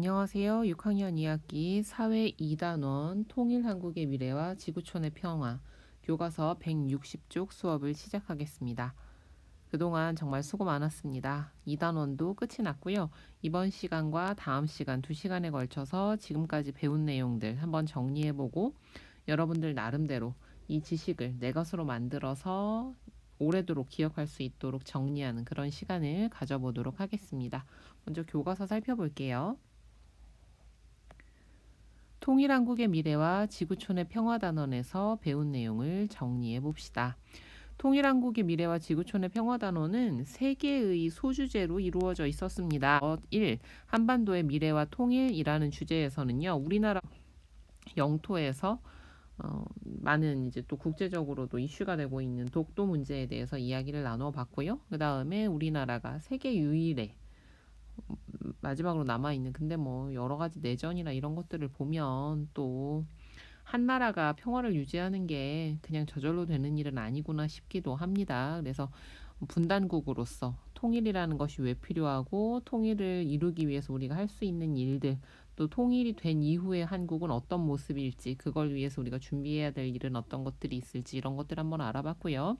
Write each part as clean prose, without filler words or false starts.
안녕하세요. 6학년 2학기 사회 2단원 통일한국의 미래와 지구촌의 평화 교과서 160쪽 수업을 시작하겠습니다. 그동안 정말 수고 많았습니다. 2단원도 끝이 났고요. 이번 시간과 다음 시간 2시간에 걸쳐서 지금까지 배운 내용들 한번 정리해보고 여러분들 나름대로 이 지식을 내 것으로 만들어서 오래도록 기억할 수 있도록 정리하는 그런 시간을 가져보도록 하겠습니다. 먼저 교과서 살펴볼게요. 통일한국의 미래와 지구촌의 평화단원에서 배운 내용을 정리해 봅시다. 통일한국의 미래와 지구촌의 평화단원은 3개의 소주제로 이루어져 있었습니다. 1. 한반도의 미래와 통일이라는 주제에서는요. 우리나라 영토에서 많은 이제 또 국제적으로도 이슈가 되고 있는 독도 문제에 대해서 이야기를 나눠 봤고요. 그 다음에 우리나라가 세계 유일의 마지막으로 남아있는 근데 뭐 여러 가지 내전이나 이런 것들을 보면 또 한 나라가 평화를 유지하는 게 그냥 저절로 되는 일은 아니구나 싶기도 합니다. 그래서 분단국으로서 통일이라는 것이 왜 필요하고 통일을 이루기 위해서 우리가 할 수 있는 일들 또 통일이 된 이후에 한국은 어떤 모습일지 그걸 위해서 우리가 준비해야 될 일은 어떤 것들이 있을지 이런 것들 한번 알아봤고요.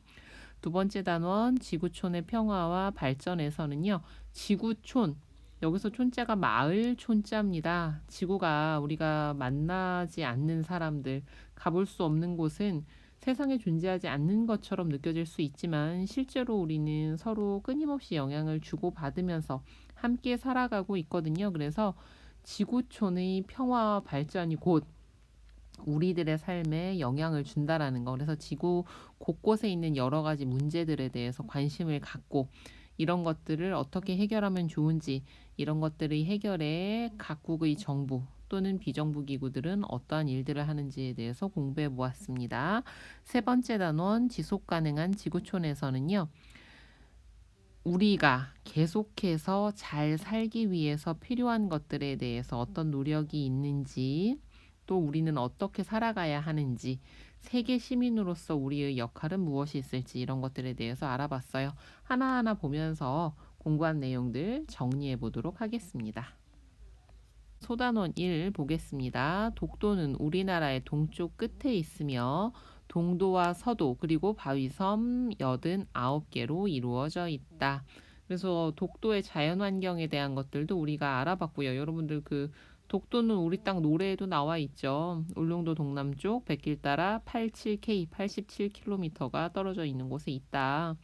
두 번째 단원 지구촌의 평화와 발전에서는요. 지구촌 여기서 촌자가 마을 촌자입니다. 지구가 우리가 만나지 않는 사람들, 가볼 수 없는 곳은 세상에 존재하지 않는 것처럼 느껴질 수 있지만 실제로 우리는 서로 끊임없이 영향을 주고받으면서 함께 살아가고 있거든요. 그래서 지구촌의 평화와 발전이 곧 우리들의 삶에 영향을 준다라는 거. 그래서 지구 곳곳에 있는 여러 가지 문제들에 대해서 관심을 갖고 이런 것들을 어떻게 해결하면 좋은지 이런 것들의 해결에 각국의 정부 또는 비정부 기구들은 어떠한 일들을 하는지에 대해서 공부해 보았습니다. 세 번째 단원 지속 가능한 지구촌에서는요. 우리가 계속해서 잘 살기 위해서 필요한 것들에 대해서 어떤 노력이 있는지 또 우리는 어떻게 살아가야 하는지 세계 시민으로서 우리의 역할은 무엇이 있을지 이런 것들에 대해서 알아봤어요. 하나하나 보면서 공부한 내용들 정리해 보도록 하겠습니다. 소단원 1 보겠습니다. 독도는 우리나라의 동쪽 끝에 있으며 동도와 서도 그리고 바위섬 89개로 이루어져 있다. 그래서 독도의 자연환경에 대한 것들도 우리가 알아봤고요. 여러분들 그 독도는 우리 땅 노래에도 나와 있죠. 울릉도 동남쪽 백길 따라 87K 87km가 떨어져 있는 곳에 있다.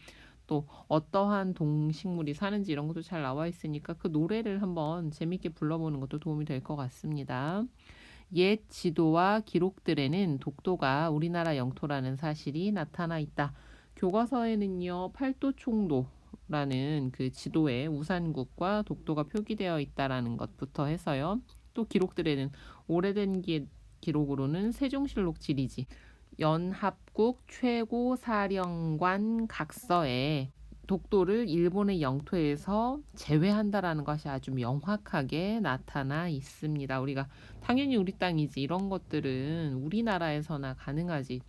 또 어떠한 동식물이 사는지 이런 것도 잘 나와 있으니까 그 노래를 한번 재밌게 불러보는 것도 도움이 될 것 같습니다. 옛 지도와 기록들에는 독도가 우리나라 영토라는 사실이 나타나 있다. 교과서에는요, 팔도총도라는 그 지도에 우산국과 독도가 표기되어 있다라는 것부터 해서요. 또 기록들에는 오래된 기록으로는 세종실록 지리지 연합국 최고사령관 각서에 독도를 일본의 영토에서 제외한다라는 것이 아주 명확하게 나타나 있습니다. 우리가 당연히 우리 땅이지 이런 것들은 우리나라에서나 가능하지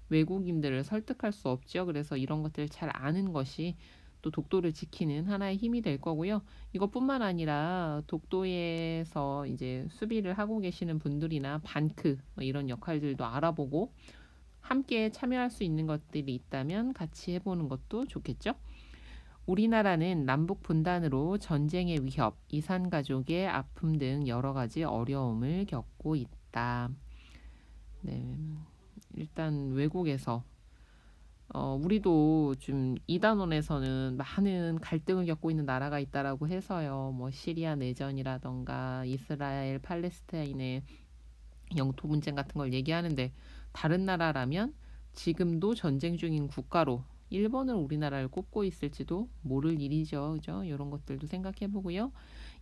외국인들을 설득할 수 없죠. 그래서 이런 것들을 잘 아는 것이 또 독도를 지키는 하나의 힘이 될 거고요. 이것뿐만 아니라 독도에서 이제 수비를 하고 계시는 분들이나 반크 뭐 이런 역할들도 알아보고 함께 참여할 수 있는 것들이 있다면 같이 해보는 것도 좋겠죠. 우리나라는 남북 분단으로 전쟁의 위협, 이산 가족의 아픔 등 여러 가지 어려움을 겪고 있다. 네, 일단 외국에서 우리도 좀 이단원에서는 많은 갈등을 겪고 있는 나라가 있다라고 해서요. 뭐 시리아 내전이라던가 이스라엘 팔레스타인의 영토 분쟁 같은 걸 얘기하는데 다른 나라라면 지금도 전쟁 중인 국가로 일본은 우리나라를 꼽고 있을지도 모를 일이죠. 그죠? 이런 것들도 생각해 보고요.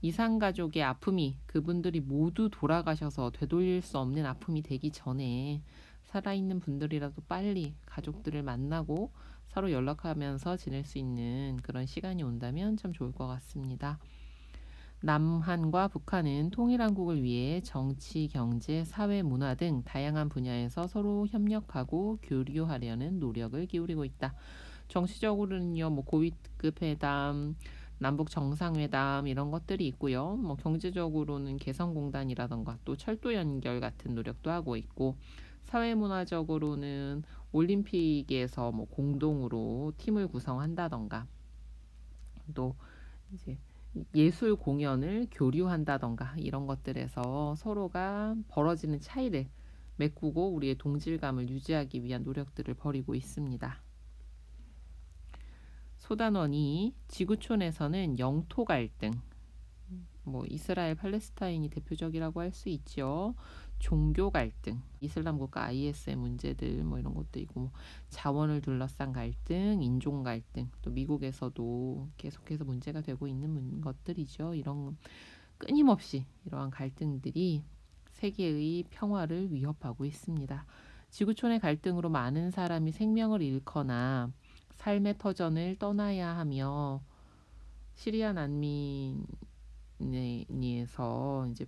이산 가족의 아픔이 그분들이 모두 돌아가셔서 되돌릴 수 없는 아픔이 되기 전에 살아있는 분들이라도 빨리 가족들을 만나고 서로 연락하면서 지낼 수 있는 그런 시간이 온다면 참 좋을 것 같습니다. 남한과 북한은 통일한국을 위해 정치, 경제, 사회, 문화 등 다양한 분야에서 서로 협력하고 교류하려는 노력을 기울이고 있다. 정치적으로는요, 뭐 고위급 회담, 남북 정상회담 이런 것들이 있고요. 뭐 경제적으로는 개성공단이라던가 또 철도 연결 같은 노력도 하고 있고, 사회문화적으로는 올림픽에서 뭐 공동으로 팀을 구성한다던가, 또 이제 예술 공연을 교류한다던가 이런 것들에서 서로가 벌어지는 차이를 메꾸고 우리의 동질감을 유지하기 위한 노력들을 벌이고 있습니다. 소단원이 지구촌에서는 영토 갈등, 뭐 이스라엘 팔레스타인이 대표적이라고 할 수 있죠. 종교 갈등, 이슬람 국가 IS의 문제들 뭐 이런 것도 있고, 뭐 자원을 둘러싼 갈등, 인종 갈등, 또 미국에서도 계속해서 문제가 되고 있는 것들이죠. 이런 끊임없이 이러한 갈등들이 세계의 평화를 위협하고 있습니다. 지구촌의 갈등으로 많은 사람이 생명을 잃거나 삶의 터전을 떠나야 하며, 시리아 난민에서 이제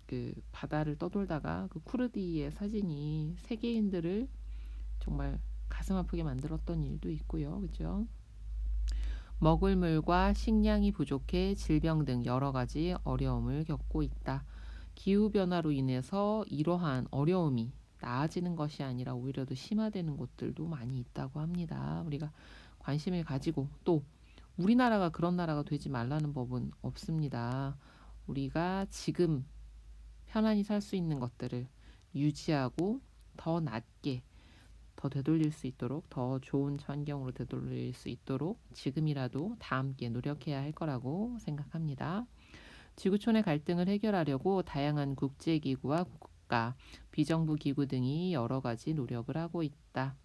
그 바다를 떠돌다가 그 쿠르디의 사진이 세계인들을 정말 가슴 아프게 만들었던 일도 있고요. 그죠? 먹을 물과 식량이 부족해 질병 등 여러 가지 어려움을 겪고 있다. 기후변화로 인해서 이러한 어려움이 나아지는 것이 아니라 오히려 더 심화되는 곳들도 많이 있다고 합니다. 우리가 관심을 가지고, 또 우리나라가 그런 나라가 되지 말라는 법은 없습니다. 우리가 지금 편안히 살 수 있는 것들을 유지하고 더 낮게, 더 되돌릴 수 있도록, 더 좋은 환경으로 되돌릴 수 있도록 지금이라도 다 함께 노력해야 할 거라고 생각합니다. 지구촌의 갈등을 해결하려고 다양한 국제기구와 국가, 비정부 기구 등이 여러 가지 노력을 하고 있다.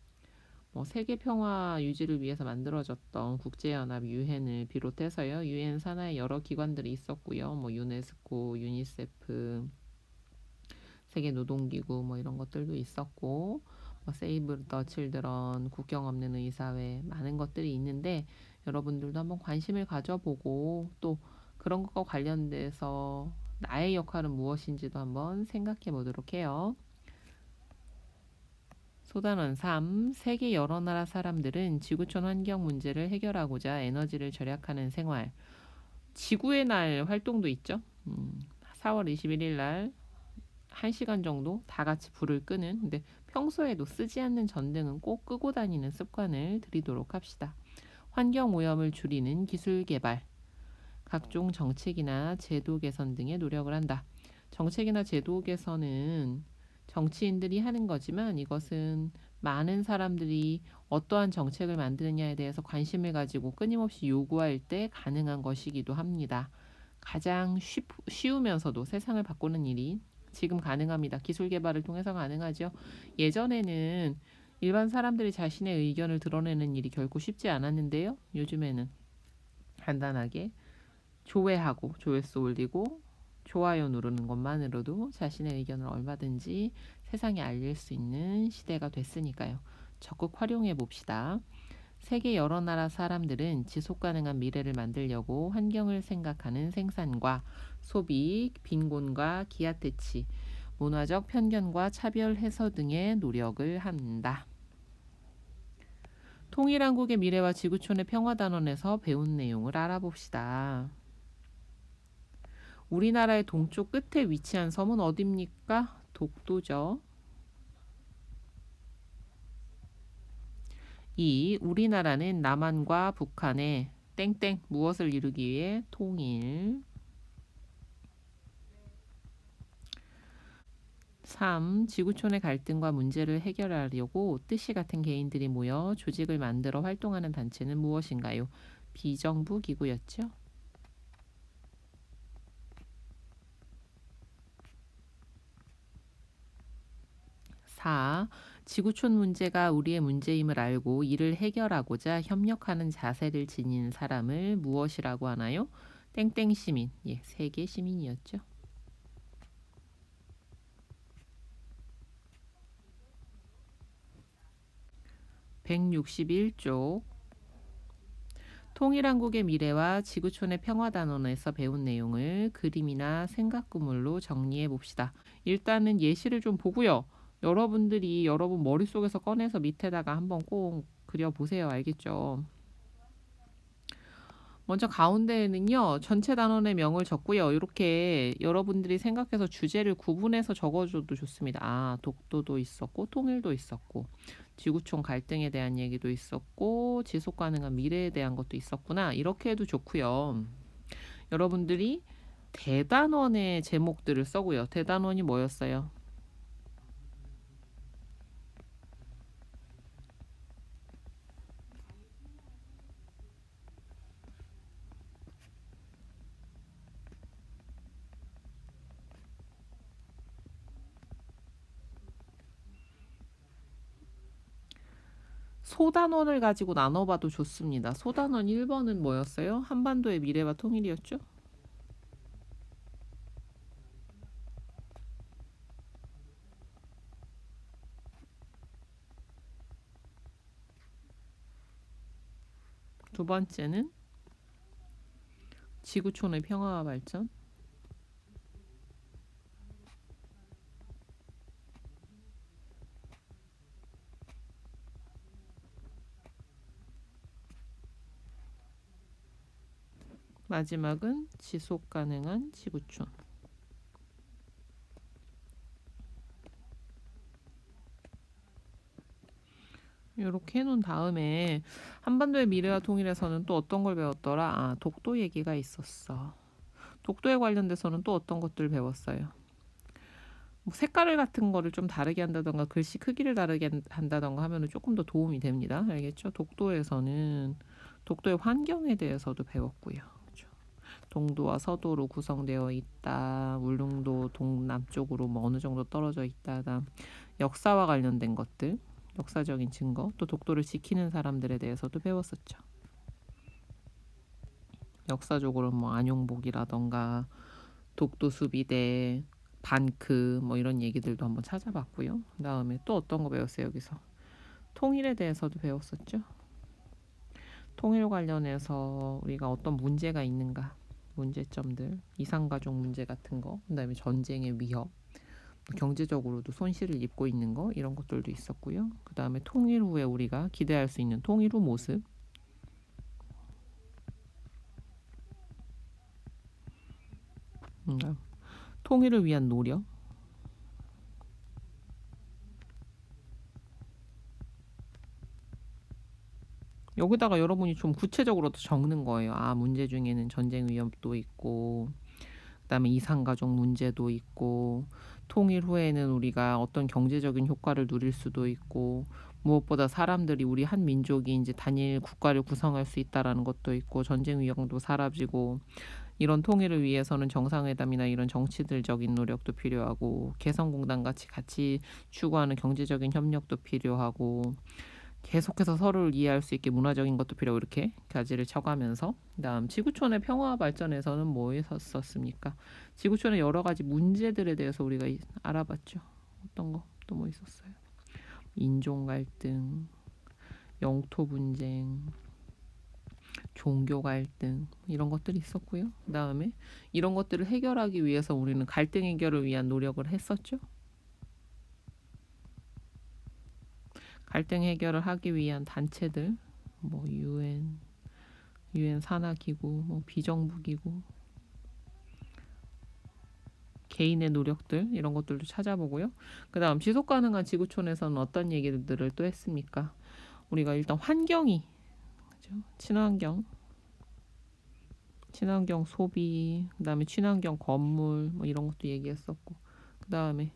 뭐 세계 평화 유지를 위해서 만들어졌던 국제연합 유엔을 비롯해서요, 유엔 산하의 여러 기관들이 있었고요. 뭐 유네스코, 유니세프, 세계 노동기구 뭐 이런 것들도 있었고, 뭐 세이브 더 칠드런, 국경 없는 의사회, 많은 것들이 있는데 여러분들도 한번 관심을 가져보고, 또 그런 것과 관련돼서 나의 역할은 무엇인지도 한번 생각해 보도록 해요. 소단원 3. 세계 여러 나라 사람들은 지구촌 환경 문제를 해결하고자 에너지를 절약하는 생활, 지구의 날 활동도 있죠. 4월 21일 날 1시간 정도 다 같이 불을 끄는, 근데 평소에도 쓰지 않는 전등은 꼭 끄고 다니는 습관을 들이도록 합시다. 환경 오염을 줄이는 기술 개발, 각종 정책이나 제도 개선 등의 노력을 한다. 정책이나 제도 개선은 정치인들이 하는 거지만, 이것은 많은 사람들이 어떠한 정책을 만드느냐에 대해서 관심을 가지고 끊임없이 요구할 때 가능한 것이기도 합니다. 가장 쉬우면서도 세상을 바꾸는 일이 지금 가능합니다. 기술 개발을 통해서 가능하죠. 예전에는 일반 사람들이 자신의 의견을 드러내는 일이 결코 쉽지 않았는데요. 요즘에는 간단하게 조회하고 조회수 올리고 좋아요 누르는 것만으로도 자신의 의견을 얼마든지 세상에 알릴 수 있는 시대가 됐으니까요. 적극 활용해 봅시다. 세계 여러 나라 사람들은 지속 가능한 미래를 만들려고 환경을 생각하는 생산과 소비, 빈곤과 기아태치, 문화적 편견과 차별 해소 등의 노력을 한다. 통일한국의 미래와 지구촌의 평화단원에서 배운 내용을 알아봅시다. 우리나라의 동쪽 끝에 위치한 섬은 어디입니까? 독도죠. 2. 우리나라는 남한과 북한의 땡땡 무엇을 이루기 위해 통일. 3. 지구촌의 갈등과 문제를 해결하려고 뜻이 같은 개인들이 모여 조직을 만들어 활동하는 단체는 무엇인가요? 비정부 기구였죠. 4. 지구촌 문제가 우리의 문제임을 알고 이를 해결하고자 협력하는 자세를 지닌 사람을 무엇이라고 하나요? 땡땡 시민. 예, 세계 시민이었죠. 161쪽. 통일한국의 미래와 지구촌의 평화단원에서 배운 내용을 그림이나 생각구물로 정리해 봅시다. 일단은 예시를 좀 보고요. 여러분들이 여러분 머릿속에서 꺼내서 밑에다가 한번 꼭 그려보세요. 알겠죠? 먼저 가운데에는요, 전체 단원의 명을 적고요. 이렇게 여러분들이 생각해서 주제를 구분해서 적어줘도 좋습니다. 아, 독도도 있었고, 통일도 있었고, 지구촌 갈등에 대한 얘기도 있었고, 지속 가능한 미래에 대한 것도 있었구나. 이렇게 해도 좋고요. 여러분들이 대단원의 제목들을 써고요. 대단원이 뭐였어요? 소단원을 가지고 나눠봐도 좋습니다. 소단원 1번은 뭐였어요? 한반도의 미래와 통일이었죠? 두 번째는 지구촌의 평화와 발전. 마지막은 지속 가능한 지구촌. 이렇게 해놓은 다음에 한반도의 미래와 통일에서는 또 어떤 걸 배웠더라? 아, 독도 얘기가 있었어. 독도에 관련돼서는 또 어떤 것들을 배웠어요? 뭐 색깔을 같은 거를 좀 다르게 한다던가 글씨 크기를 다르게 한다던가 하면은 조금 더 도움이 됩니다. 알겠죠? 독도에서는 독도의 환경에 대해서도 배웠고요. 그렇죠? 동도와 서도로 구성되어 있다. 울릉도 동남쪽으로 뭐 어느 정도 떨어져 있다. 다음 역사와 관련된 것들, 역사적인 증거, 또 독도를 지키는 사람들에 대해서도 배웠었죠. 역사적으로 뭐 안용복이라던가 독도 수비대, 반크 뭐 이런 얘기들도 한번 찾아봤고요. 그다음에 또 어떤 거 배웠어요, 여기서? 통일에 대해서도 배웠었죠. 통일 관련해서 우리가 어떤 문제가 있는가, 문제점들, 이산가족 문제 같은 거, 그다음에 전쟁의 위협, 경제적으로도 손실을 입고 있는 거 이런 것들도 있었고요. 그다음에 통일 후에 우리가 기대할 수 있는 통일 후 모습, 통일을 위한 노력, 여기다가 여러분이 좀 구체적으로 적는 거예요. 아, 문제 중에는 전쟁 위협도 있고, 그다음에 이산가족 문제도 있고, 통일 후에는 우리가 어떤 경제적인 효과를 누릴 수도 있고, 무엇보다 사람들이 우리 한 민족이 이제 단일 국가를 구성할 수 있다라는 것도 있고, 전쟁 위험도 사라지고, 이런 통일을 위해서는 정상회담이나 이런 정치들적인 노력도 필요하고, 개성공단 같이 추구하는 경제적인 협력도 필요하고, 계속해서 서로를 이해할 수 있게 문화적인 것도 필요하고, 이렇게 가지를 쳐가면서, 그다음 지구촌의 평화 발전에서는 뭐 했었습니까? 지구촌의 여러 가지 문제들에 대해서 우리가 알아봤죠. 어떤 거 또 뭐 있었어요? 인종 갈등, 영토 분쟁, 종교 갈등 이런 것들이 있었고요. 그다음에 이런 것들을 해결하기 위해서 우리는 갈등 해결을 위한 노력을 했었죠. 갈등 해결을 하기 위한 단체들, 뭐 유엔 산하기구, 뭐 비정부기구, 개인의 노력들 이런 것들도 찾아보고요. 그다음 지속 가능한 지구촌에서는 어떤 얘기들을 또 했습니까? 우리가 일단 환경이 그죠? 친환경 소비, 그다음에 친환경 건물 뭐 이런 것도 얘기했었고, 그다음에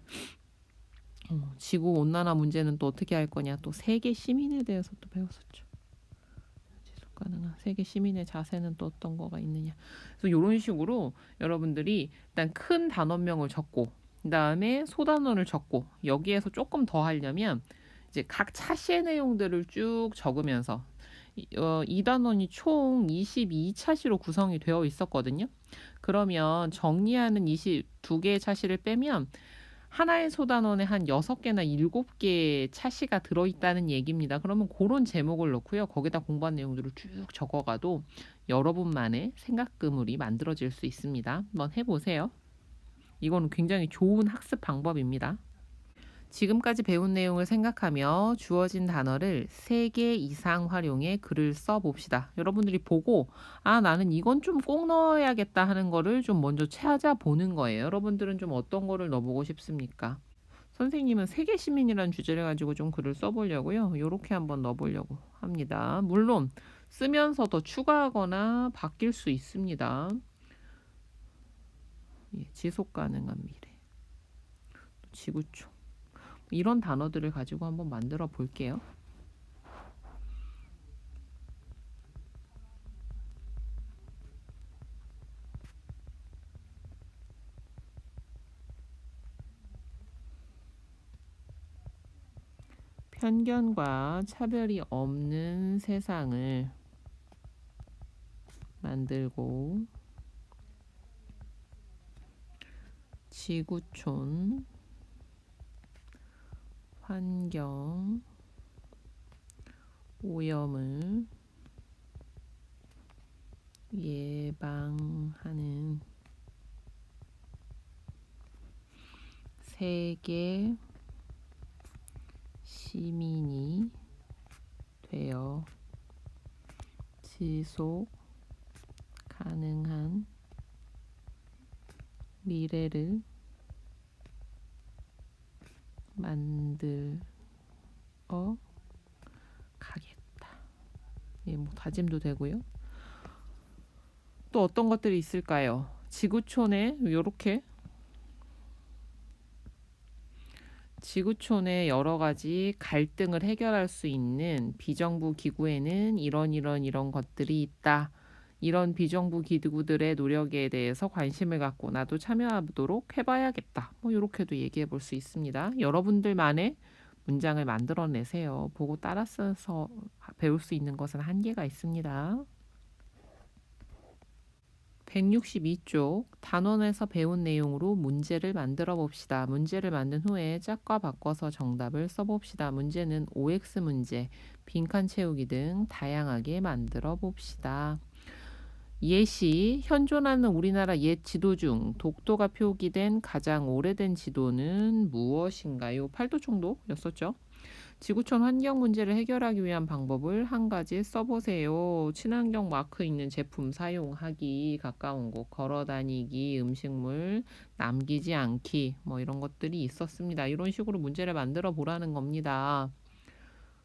지구 온난화 문제는 또 어떻게 할 거냐, 또 세계 시민에 대해서 또 배웠었죠. 지속 가능한 세계 시민의 자세는 또 어떤 거가 있느냐. 그래서 이런 식으로 여러분들이 일단 큰 단원명을 적고, 그다음에 소단원을 적고, 여기에서 조금 더 하려면 이제 각 차시의 내용들을 쭉 적으면서 이 단원이 총 22차시로 구성이 되어 있었거든요. 그러면 정리하는 22개의 차시를 빼면 하나의 소단원에 한 6개나 7개의 차시가 들어있다는 얘기입니다. 그러면 그런 제목을 넣고요. 거기다 공부한 내용들을 쭉 적어가도 여러분만의 생각 그물이 만들어질 수 있습니다. 한번 해보세요. 이거는 굉장히 좋은 학습 방법입니다. 지금까지 배운 내용을 생각하며 주어진 단어를 3개 이상 활용해 글을 써봅시다. 여러분들이 보고 나는 이건 좀 꼭 넣어야겠다 하는 거를 좀 먼저 찾아보는 거예요. 여러분들은 좀 어떤 거를 넣어보고 싶습니까? 선생님은 세계 시민이라는 주제를 가지고 좀 글을 써보려고요. 요렇게 한번 넣어보려고 합니다. 물론 쓰면서 더 추가하거나 바뀔 수 있습니다. 예, 지속 가능한 미래, 지구촌, 이런 단어들을 가지고 한번 만들어 볼게요. 편견과 차별이 없는 세상을 만들고 지구촌 환경 오염을 예방하는 세계 시민이 되어 지속 가능한 미래를 만들어 가겠다. 예, 뭐 다짐도 되고요. 또 어떤 것들이 있을까요? 지구촌에 요렇게 지구촌의 여러 가지 갈등을 해결할 수 있는 비정부 기구에는 이런 것들이 있다. 이런 비정부 기구들의 노력에 대해서 관심을 갖고 나도 참여하도록 해봐야겠다. 뭐 이렇게도 얘기해 볼 수 있습니다. 여러분들만의 문장을 만들어내세요. 보고 따라 써서 배울 수 있는 것은 한계가 있습니다. 162쪽 단원에서 배운 내용으로 문제를 만들어 봅시다. 문제를 만든 후에 짝과 바꿔서 정답을 써봅시다. 문제는 OX 문제, 빈칸 채우기 등 다양하게 만들어 봅시다. 예시, 현존하는 우리나라 옛 지도 중 독도가 표기된 가장 오래된 지도는 무엇인가요? 팔도총도였었죠. 지구촌 환경 문제를 해결하기 위한 방법을 한 가지 써보세요. 친환경 마크 있는 제품 사용하기, 가까운 곳 걸어다니기, 음식물 남기지 않기, 뭐 이런 것들이 있었습니다. 이런 식으로 문제를 만들어 보라는 겁니다.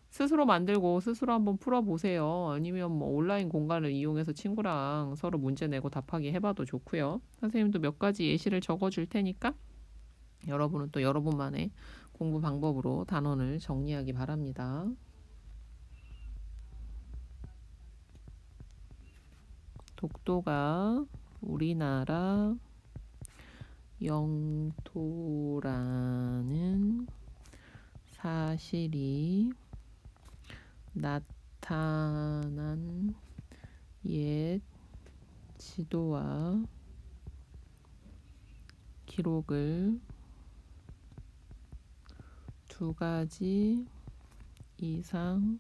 스스로 만들고 스스로 한번 풀어보세요. 아니면 뭐 온라인 공간을 이용해서 친구랑 서로 문제 내고 답하기 해봐도 좋고요. 선생님도 몇 가지 예시를 적어줄 테니까 여러분은 또 여러분만의 공부 방법으로 단원을 정리하기 바랍니다. 독도가 우리나라 영토라는 사실이 나타난 옛 지도와 기록을 2가지 이상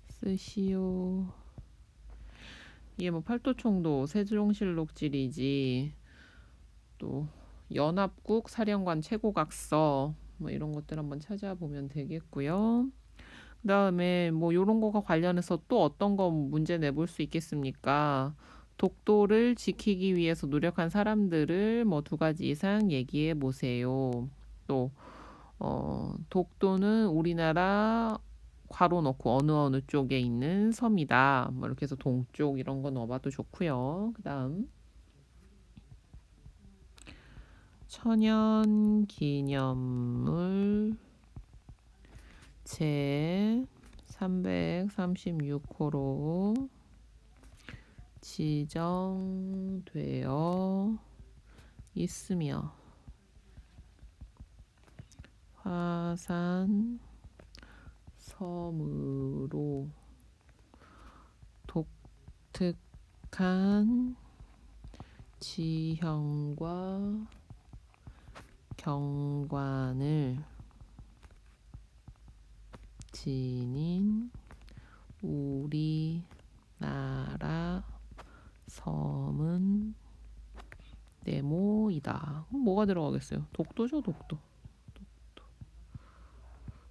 쓰시오. 이게 뭐 팔도총도 세종실록지리지 또 연합국 사령관 최고각서 뭐 이런 것들 한번 찾아보면 되겠고요. 그 다음에 뭐 이런 거가 관련해서 또 어떤 거 문제 내볼 수 있겠습니까? 독도를 지키기 위해서 노력한 사람들을 뭐 2가지 이상 얘기해 보세요. 또 독도는 우리나라 괄호 넣고 어느 쪽에 있는 섬이다. 뭐 이렇게 해서 동쪽 이런 거 넣어봐도 좋고요. 그 다음 천연기념물 제 336호로 지정되어 있으며 화산 섬으로 독특한 지형과 경관을 지닌 우리나라 섬은 네모이다. 뭐가 들어가겠어요? 독도죠, 독도.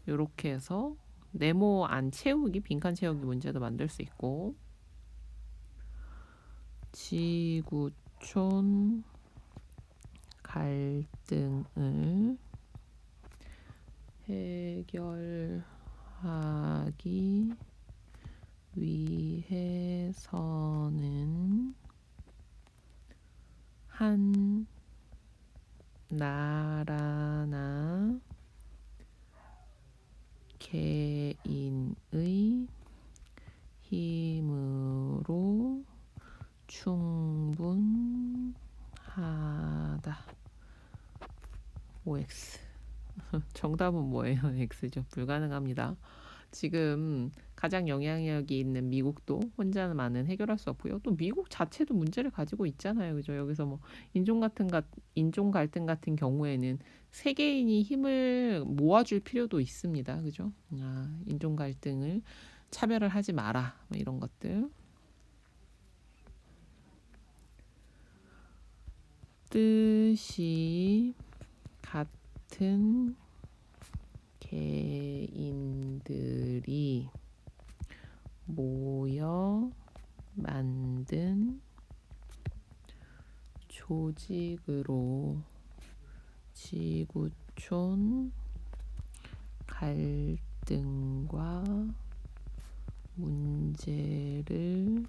요렇게 해서 네모 안 채우기, 빈칸 채우기 문제도 만들 수 있고, 지구촌 갈등을 해결하기 위해서는 한 나라나 개인의 힘으로 충분하다. OX. 정답은 뭐예요? X죠. 불가능합니다. 지금 가장 영향력이 있는 미국도 혼자만은 해결할 수 없고요. 또 미국 자체도 문제를 가지고 있잖아요. 그죠? 여기서 뭐 인종 갈등 같은 경우에는 세계인이 힘을 모아줄 필요도 있습니다. 그죠? 인종 갈등을 차별을 하지 마라. 뭐 이런 것들. 뜻이 같은 개인들이 모여 만든 조직으로 지구촌 갈등과 문제를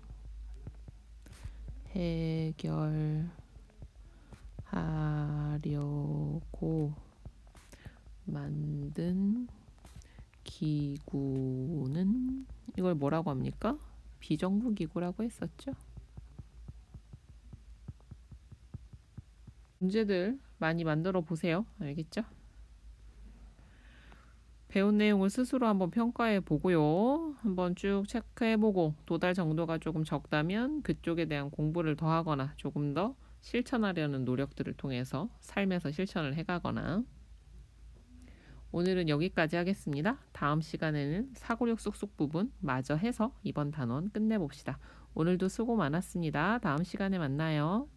해결하려고 만든 기구는 이걸 뭐라고 합니까? 비정부 기구라고 했었죠. 문제들 많이 만들어 보세요. 알겠죠? 배운 내용을 스스로 한번 평가해 보고요. 한번 쭉 체크해 보고 도달 정도가 조금 적다면 그쪽에 대한 공부를 더 하거나 조금 더 실천하려는 노력들을 통해서 삶에서 실천을 해가거나. 오늘은 여기까지 하겠습니다. 다음 시간에는 사고력 쑥쑥 부분 마저 해서 이번 단원 끝내봅시다. 오늘도 수고 많았습니다. 다음 시간에 만나요.